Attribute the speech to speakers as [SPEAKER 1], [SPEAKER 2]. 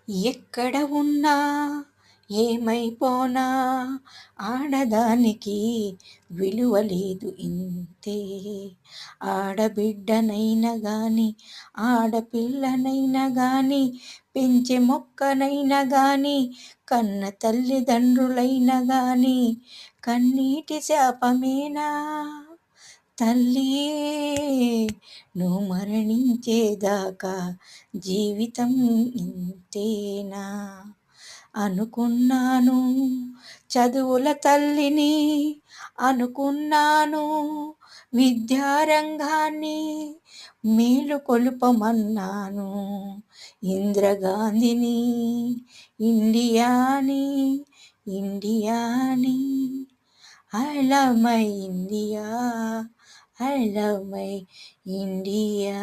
[SPEAKER 1] ఎక్కడ ఉన్నా ఏమైపోనా ఆడదానికి విలువ లేదు ఇంతే. ఆడబిడ్డనైనా గాని ఆడపిల్లనైనా గాని పెంచే మొక్కనైనా గాని కన్న తల్లిదండ్రులైనా గాని కన్నీటి శాపమేనా తల్లి. నువ్వు మరణించేదాకా జీవితం ఇంతేనా. అనుకున్నాను చదువుల తల్లిని, అనుకున్నాను విద్యారంగాన్ని మేలుకొలుపమన్నాను. ఇందిరాగాంధీని, ఇండియాని, ఇండియాని. I love my India, I love my India.